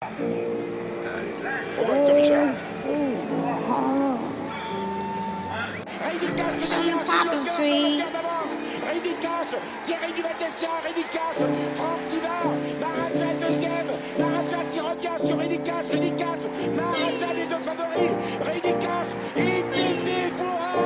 On vote Richard. Poppin' trees. Rédicas, Thierry Duval-Destia, Rédicas, Franck Diva, Maraja est deuxième, Maraja qui revient sur Rédicas, Maraja les deux favoris, Rédicas, Ipipi pourra,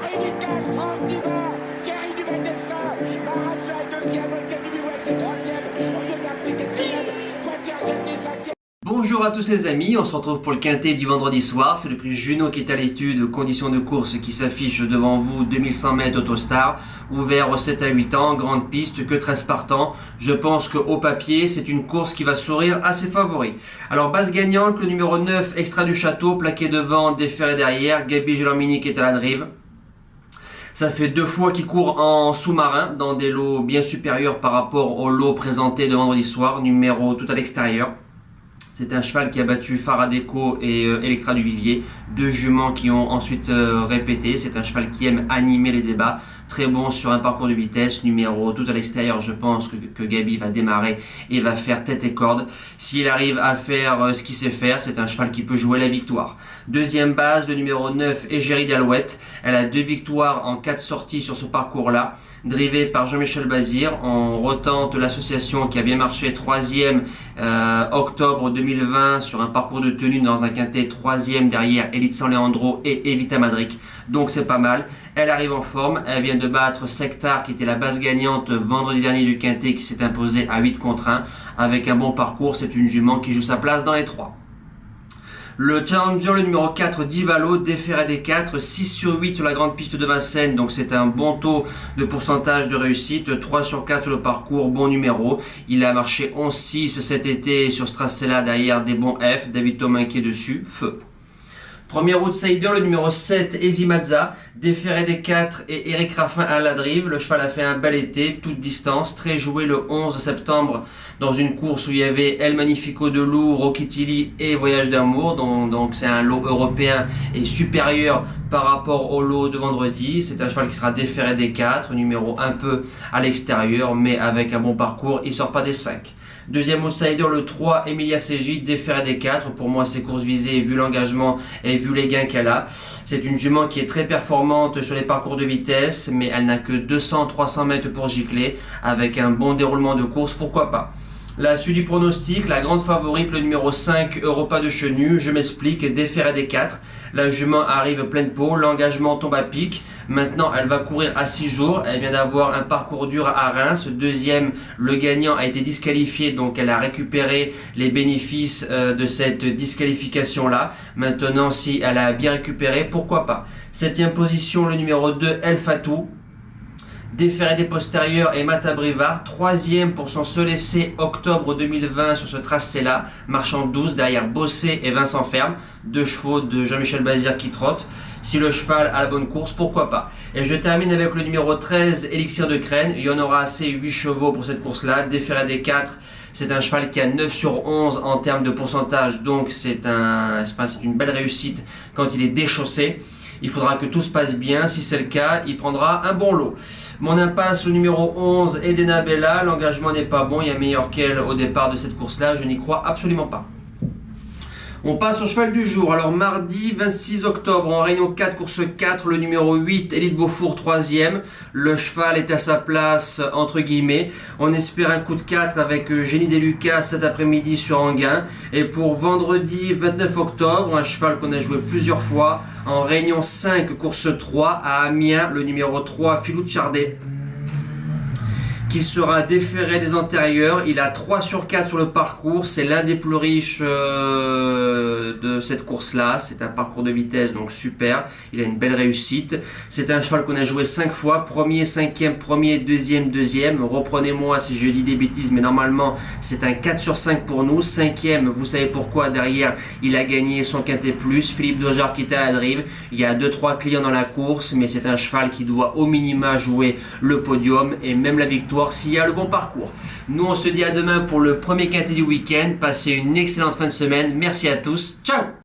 Rédicas, Franck Diva, Thierry Duval-Destia, Maraja est deuxième, Olteni Biwet c'est troisième, Oyonnax c'est quatrième, Quatergem est cinquième. Bonjour à tous les amis, on se retrouve pour le quintet du vendredi soir. C'est le prix Junot qui est à l'étude, conditions de course qui s'affiche devant vous, 2100 mètres Autostar, ouvert aux 7 à 8 ans, grande piste, que 13 partants. Je pense qu'au papier, c'est une course qui va sourire à ses favoris. Alors base gagnante, le numéro 9, Extra du Château, plaqué devant, déferré derrière, Gabi Gelormini qui est à la drive. Ça fait 2 fois qu'il court en sous-marin, dans des lots bien supérieurs par rapport aux lots présentés de vendredi soir, numéro tout à l'extérieur. C'est un cheval qui a battu Faradeco et Electra du Vivier, 2 juments qui ont ensuite répété. C'est un cheval qui aime animer les débats, très bon sur un parcours de vitesse, numéro tout à l'extérieur. Je pense que Gabi va démarrer et va faire tête et corde. S'il arrive à faire ce qu'il sait faire, c'est un cheval qui peut jouer la victoire. Deuxième base, le numéro 9, Égérie d'Alouette. Elle a 2 victoires en 4 sorties sur ce parcours-là, drivé par Jean-Michel Bazir. On retente l'association qui a bien marché, 3e octobre 2020 sur un parcours de tenue dans un quintet, 3e derrière Elite San Leandro et Evita Madric, donc c'est pas mal. Elle arrive en forme, elle vient de battre Sectar qui était la base gagnante vendredi dernier du quintet, qui s'est imposée à 8 contre 1 avec un bon parcours. C'est une jument qui joue sa place dans les 3. Le challenger, le numéro 4, Divalo, déféré des 4, 6 sur 8 sur la grande piste de Vincennes, donc c'est un bon taux de pourcentage de réussite, 3 sur 4 sur le parcours, bon numéro. Il a marché 11-6 cet été sur ce tracé-là, derrière des bons F, David Thomas qui est dessus, feu. Premier outsider, le numéro 7, Ezimazza, déféré des 4 et Eric Raffin à la drive. Le cheval a fait un bel été, toute distance, très joué le 11 septembre dans une course où il y avait El Magnifico de Loup, Rocky Tilly et Voyage d'amour. Donc c'est un lot européen et supérieur par rapport au lot de vendredi. C'est un cheval qui sera déféré des 4, numéro un peu à l'extérieur, mais avec un bon parcours, il sort pas des 5. Deuxième outsider, le 3, Emilia Seji, déféré des 4. Pour moi, ses courses visées, vu l'engagement et vu les gains qu'elle a. C'est une jument qui est très performante sur les parcours de vitesse, mais elle n'a que 200-300 mètres pour gicler. Avec un bon déroulement de course, pourquoi pas. La suite du pronostic, la grande favorite, le numéro 5, Europa de Chenu. Je m'explique, déféré des 4. La jument arrive pleine peau, l'engagement tombe à pic. Maintenant, elle va courir à 6 jours. Elle vient d'avoir un parcours dur à Reims. Deuxième, le gagnant a été disqualifié, donc elle a récupéré les bénéfices de cette disqualification-là. Maintenant, si elle a bien récupéré, pourquoi pas. 7e position, le numéro 2, El Fatou. Déféré des postérieurs et Mata Brivard, 3e pour son seul essai octobre 2020 sur ce tracé-là, marchant 12 derrière Bossé et Vincent Ferme, 2 chevaux de Jean-Michel Bazir qui trottent. Si le cheval a la bonne course, pourquoi pas. Et je termine avec le numéro 13, Élixir de Crène. Il y en aura assez, 8 chevaux pour cette course-là, déféré des 4. C'est un cheval qui a 9 sur 11 en termes de pourcentage, donc c'est une belle réussite quand il est déchaussé. Il faudra que tout se passe bien. Si c'est le cas, il prendra un bon lot. Mon impasse, le numéro 11, Edena Bella. L'engagement n'est pas bon. Il y a meilleur qu'elle au départ de cette course-là. Je n'y crois absolument pas. On passe au cheval du jour. Alors mardi 26 octobre, en réunion 4, course 4, le numéro 8, Élite Beaufour, 3e. Le cheval est à sa place, entre guillemets. On espère un coup de 4 avec Génie Delucas cet après-midi sur Anguin. Et pour vendredi 29 octobre, un cheval qu'on a joué plusieurs fois, en réunion 5, course 3, à Amiens, le numéro 3, Philou de Chardet, qui sera déféré des antérieurs. Il a 3 sur 4 sur le parcours. C'est l'un des plus riches de cette course-là. C'est un parcours de vitesse, donc super. Il a une belle réussite. C'est un cheval qu'on a joué 5 fois. Premier, 5e, premier, deuxième, deuxième. Reprenez-moi si je dis des bêtises, mais normalement, c'est un 4 sur 5 pour nous. 5e, vous savez pourquoi. Derrière, il a gagné son quintet plus. Philippe Dojar qui était à la drive. Il y a 2-3 clients dans la course, mais c'est un cheval qui doit au minima jouer le podium et même la victoire s'il y a le bon parcours. Nous, on se dit à demain pour le premier quintet du week-end. Passez une excellente fin de semaine. Merci à tous. Ciao!